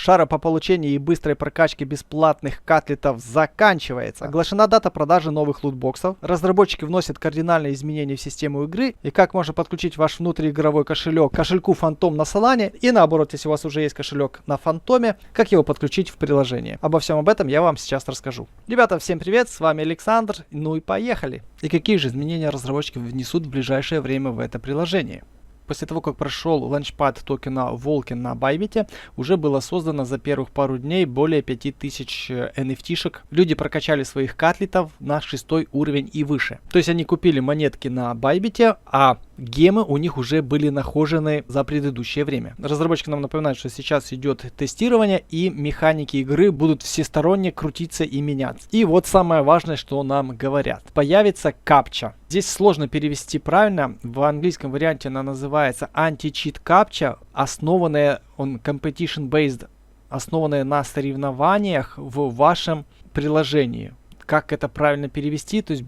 Шара по получению и быстрой прокачке бесплатных катлетов заканчивается. Оглашена дата продажи новых лутбоксов. Разработчики вносят кардинальные изменения в систему игры. И как можно подключить ваш внутриигровой кошелек к кошельку Фантом на Solana. И наоборот, если у вас уже есть кошелек на Фантоме, как его подключить в приложение. Обо всем об этом я вам сейчас расскажу. Ребята, всем привет, с вами Александр. Ну и поехали. И какие же изменения разработчики внесут в ближайшее время в это приложение? После того, как прошел ланчпад токена Vulcan на Bybit, уже было создано за первых пару дней более 5000 NFT-шек. Люди прокачали своих катлетов на 6 уровень и выше. То есть они купили монетки на Bybit, а гемы у них уже были нахожены за предыдущее время. Разработчики нам напоминают, что сейчас идет тестирование и механики игры будут всесторонне крутиться и меняться. И вот самое важное, что нам говорят. Появится капча. Здесь сложно перевести правильно. В английском варианте она называется anti-cheat captcha, основанная competition-based, основанная на соревнованиях в вашем приложении. Как это правильно перевести, то есть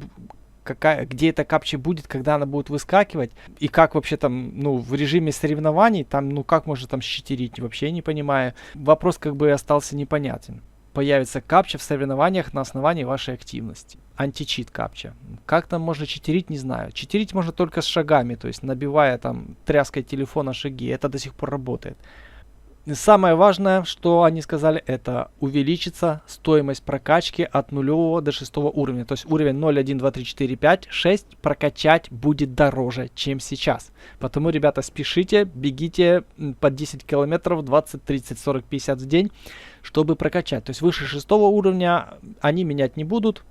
где эта капча будет, когда она будет выскакивать, и как вообще там, в режиме соревнований, там, как можно там щитерить, вообще не понимаю. Вопрос как бы остался непонятен. Появится капча в соревнованиях на основании вашей активности. Античит капча. Как там можно читерить, не знаю. Читерить можно только с шагами, то есть набивая там тряской телефона шаги. Это до сих пор работает. Самое важное, что они сказали, это увеличится стоимость прокачки от 0 до 6 уровня. То есть уровень 0, 1, 2, 3, 4, 5, 6 прокачать будет дороже, чем сейчас. Потому, ребята, спешите, бегите по 10 километров, 20, 30, 40, 50 в день, чтобы прокачать. То есть выше 6 уровня они менять не будут.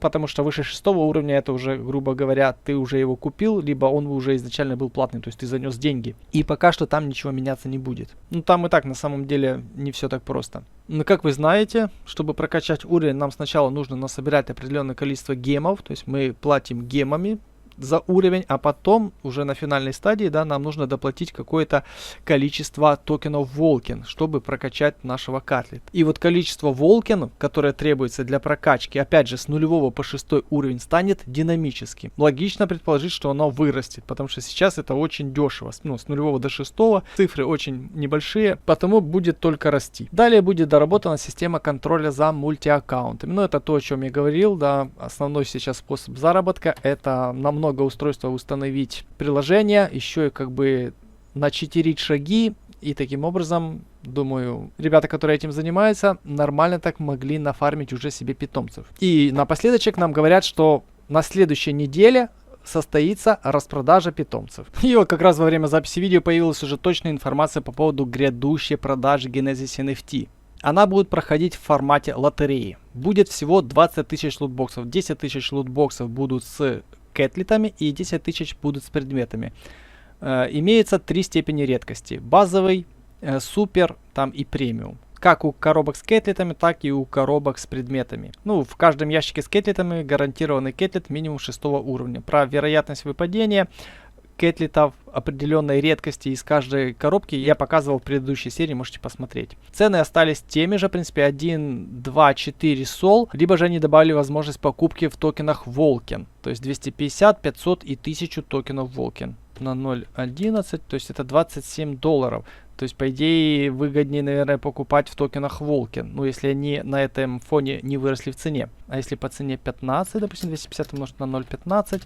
Потому что выше 6 уровня это уже, грубо говоря, ты уже его купил, либо он уже изначально был платный, то есть ты занес деньги. И пока что там ничего меняться не будет. Там и так на самом деле не все так просто. Но как вы знаете, чтобы прокачать уровень, нам сначала нужно насобирать определенное количество гемов, то есть мы платим гемами за уровень, а потом уже на финальной стадии, нам нужно доплатить какое-то количество токенов Vulcan, чтобы прокачать нашего катлета. И вот количество Vulcan, которое требуется для прокачки, опять же, с 0 по 6 уровень, станет динамическим. Логично предположить, что оно вырастет, потому что сейчас это очень дешево. С 0 до 6 цифры очень небольшие, потому будет только расти. Далее будет доработана система контроля за мультиаккаунтами. Это то, о чем я говорил, Основной сейчас способ заработка — это намного устройства установить приложение, еще и как бы начитерить шаги, и таким образом, думаю, ребята, которые этим занимаются, нормально так могли нафармить уже себе питомцев. И напоследочек нам говорят, что на следующей неделе состоится распродажа питомцев. И вот как раз во время записи видео появилась уже точная информация по поводу грядущей продажи Genesis NFT. Она будет проходить в формате лотереи. Будет всего 20 тысяч лутбоксов. 10 тысяч лутбоксов будут с кэтлетами и 10 тысяч будут с предметами. Имеется 3 степени редкости. Базовый, супер и премиум. Как у коробок с кэтлетами, так и у коробок с предметами. В каждом ящике с кэтлетами гарантированный кэтлет минимум 6 уровня. Про вероятность выпадения кэтлетов определенной редкости из каждой коробки я показывал в предыдущей серии, можете посмотреть. Цены остались теми же, в принципе, 1, 2, 4 сол, либо же они добавили возможность покупки в токенах Vulcan, то есть 250, 500 и 1000 токенов Vulcan на 0.11, то есть это $27. То есть, по идее, выгоднее, наверное, покупать в токенах Vulcan. Если они на этом фоне не выросли в цене. А если по цене 15, допустим, 250 умножить на 0.15,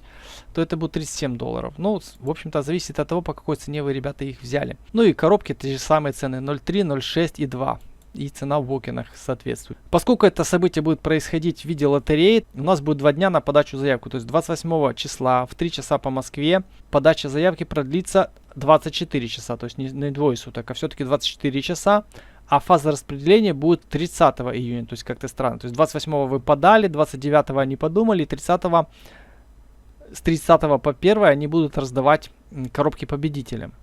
то это будет $37. В общем-то, зависит от того, по какой цене вы, ребята, их взяли. И коробки те же самые цены 0.3, 0.6 и 2. И цена в вокинах соответствует. Поскольку это событие будет происходить в виде лотереи, у нас будет 2 дня на подачу заявки. То есть 28 числа в 3 часа по Москве подача заявки продлится 24 часа. То есть не двое суток, а все-таки 24 часа. А фаза распределения будет 30 июня. То есть как-то странно. То есть 28 вы подали, 29 они подумали, 30 с 30 по 1 они будут раздавать коробки победителям.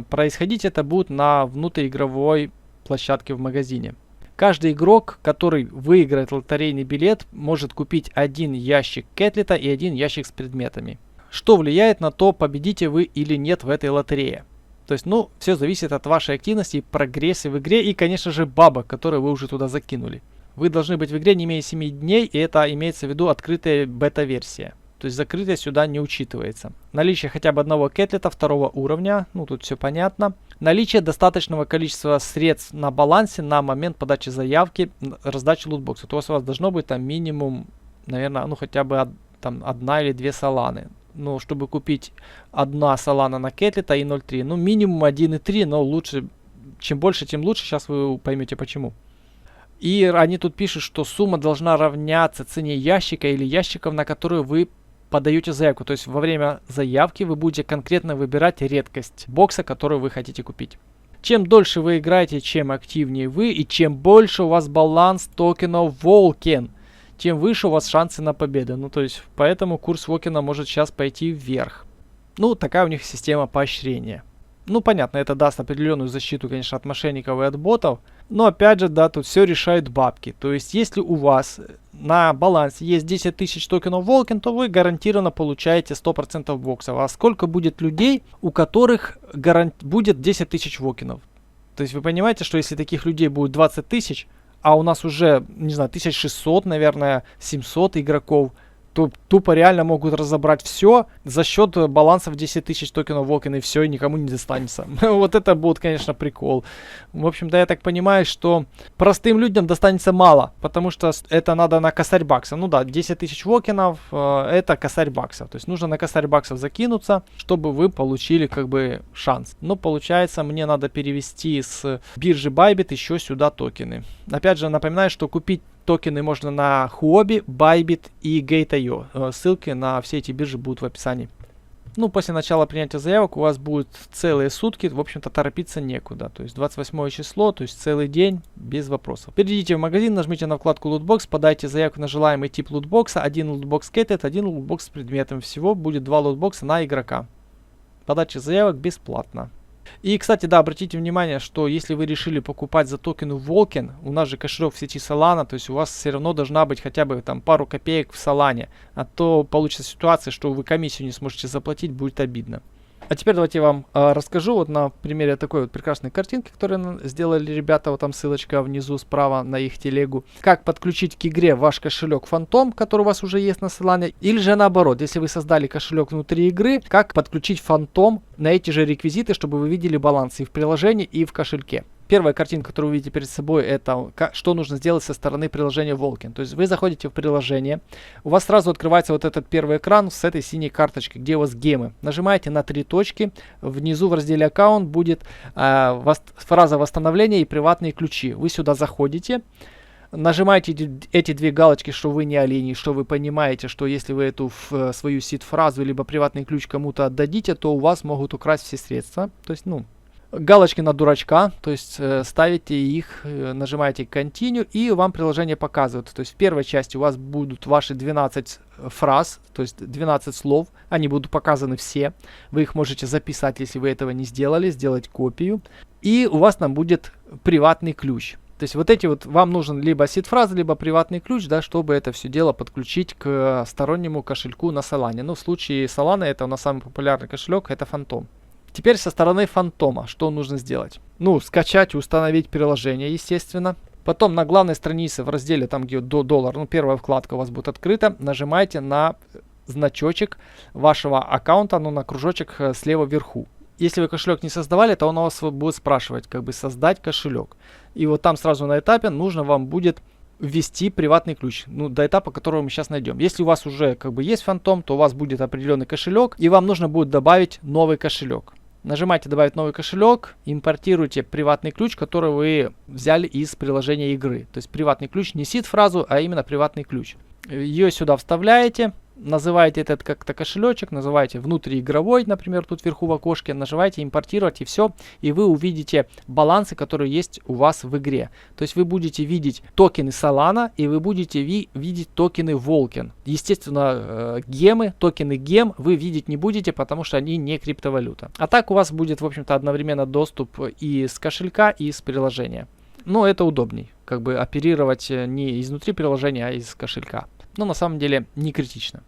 Происходить это будет на внутриигровой площадке в магазине. Каждый игрок, который выиграет лотерейный билет, может купить 1 ящик кэтлета и 1 ящик с предметами. Что влияет на то, победите вы или нет в этой лотерее. То есть, все зависит от вашей активности и прогресса в игре и, конечно же, бабок, которые вы уже туда закинули. Вы должны быть в игре не менее 7 дней, и это имеется в виду открытая бета-версия. То есть закрытие сюда не учитывается. Наличие хотя бы одного кэтлета 2 уровня, тут все понятно. Наличие достаточного количества средств на балансе на момент подачи заявки, раздачи лутбокса. То есть у вас должно быть там минимум, наверное, ну хотя бы там 1 или 2 соланы. Ну, чтобы купить 1 солана на Кетлита и 0.3. Ну, минимум 1.3, но лучше, чем больше, тем лучше. Сейчас вы поймете почему. И они тут пишут, что сумма должна равняться цене ящика или ящиков, на которые вы подаете заявку. То есть во время заявки вы будете конкретно выбирать редкость бокса, который вы хотите купить. Чем дольше вы играете, чем активнее вы и чем больше у вас баланс токенов Vulcan, тем выше у вас шансы на победу. Ну то есть поэтому курс Vulcan может сейчас пойти вверх. Ну такая у них система поощрения. Ну понятно, это даст определенную защиту, конечно, от мошенников и от ботов. Но опять же, да, тут все решают бабки. То есть если у вас на балансе есть 10 тысяч токенов Vulcan, то вы гарантированно получаете 100% боксов. А сколько будет людей, у которых будет 10 тысяч Vulcan'ов? То есть вы понимаете, что если таких людей будет 20 тысяч, а у нас уже, не знаю, 1600, наверное, 700 игроков, то тупо реально могут разобрать все за счет балансов 10 тысяч токенов Vulcan, и все, и никому не достанется. Вот это будет, конечно, прикол. В общем-то, я так понимаю, что простым людям достанется мало, потому что это надо на косарь баксов. Ну да, 10 тысяч Vulcan'ов это косарь баксов. То есть нужно на косарь баксов закинуться, чтобы вы получили как бы шанс. Но получается, мне надо перевести с биржи Bybit еще сюда токены. Опять же, напоминаю, что купить токены можно на Huobi, Bybit и Gate.io. Ссылки на все эти биржи будут в описании. Ну, после начала принятия заявок у вас будут целые сутки. В общем-то, торопиться некуда. То есть 28 число, то есть целый день, без вопросов. Перейдите в магазин, нажмите на вкладку Lootbox, подайте заявку на желаемый тип лутбокса. 1 лутбокс Кетлит, 1 лутбокс с предметом. Всего будет 2 лутбокса на игрока. Подача заявок бесплатно. И, кстати, да, обратите внимание, что если вы решили покупать за токены Vulcan, у нас же кошелек в сети Solana, то есть у вас все равно должна быть хотя бы там пару копеек в Solana, а то получится ситуация, что вы комиссию не сможете заплатить, будет обидно. А теперь давайте я вам расскажу вот на примере такой вот прекрасной картинки, которую сделали ребята, вот там ссылочка внизу справа на их телегу. Как подключить к игре ваш кошелек Phantom, который у вас уже есть на Solana, или же наоборот, если вы создали кошелек внутри игры, как подключить Phantom на эти же реквизиты, чтобы вы видели баланс и в приложении, и в кошельке. Первая картинка, которую вы видите перед собой, это что нужно сделать со стороны приложения Vulcan. То есть вы заходите в приложение, у вас сразу открывается вот этот первый экран с этой синей карточкой, где у вас гемы. Нажимаете на 3 точки, внизу в разделе аккаунт будет фраза восстановления и приватные ключи. Вы сюда заходите, нажимаете эти 2 галочки, что вы не олени, что вы понимаете, что если вы эту свою сид-фразу либо приватный ключ кому-то отдадите, то у вас могут украсть все средства. То есть, ну, галочки на дурачка, то есть ставите их, нажимаете Continue, и вам приложение показывает. То есть в первой части у вас будут ваши 12 фраз, то есть 12 слов, они будут показаны все. Вы их можете записать, если вы этого не сделали, сделать копию. И у вас там будет приватный ключ. То есть вот эти вот, вам нужен либо сид-фраза, либо приватный ключ, да, чтобы это все дело подключить к стороннему кошельку на Solana. Ну, в случае Solana, это у нас самый популярный кошелек, это Phantom. Теперь со стороны Фантома, что нужно сделать? Ну, скачать и установить приложение, естественно. Потом на главной странице в разделе, там где до доллар, ну, первая вкладка у вас будет открыта, нажимаете на значочек вашего аккаунта, ну, на кружочек слева вверху. Если вы кошелек не создавали, то он у вас будет спрашивать, как бы создать кошелек. И вот там сразу на этапе нужно вам будет ввести приватный ключ, ну, до этапа, которого мы сейчас найдем. Если у вас уже как бы есть Phantom, то у вас будет определенный кошелек, и вам нужно будет добавить новый кошелек. Нажимаете «Добавить новый кошелек», импортируйте приватный ключ, который вы взяли из приложения игры. То есть приватный ключ, не сид-фразу, а именно приватный ключ. Ее сюда вставляете, называете этот как-то кошелечек, называете внутриигровой, например, тут вверху в окошке, нажимаете «Импортировать» и все, и вы увидите балансы, которые есть у вас в игре. То есть вы будете видеть токены Solana, и вы будете видеть токены Vulcan. Естественно, гемы, токены гем вы видеть не будете, потому что они не криптовалюта. А так у вас будет, в общем-то, одновременно доступ и с кошелька, и с приложения. Но это удобней, как бы оперировать не изнутри приложения, а из кошелька. Но на самом деле не критично.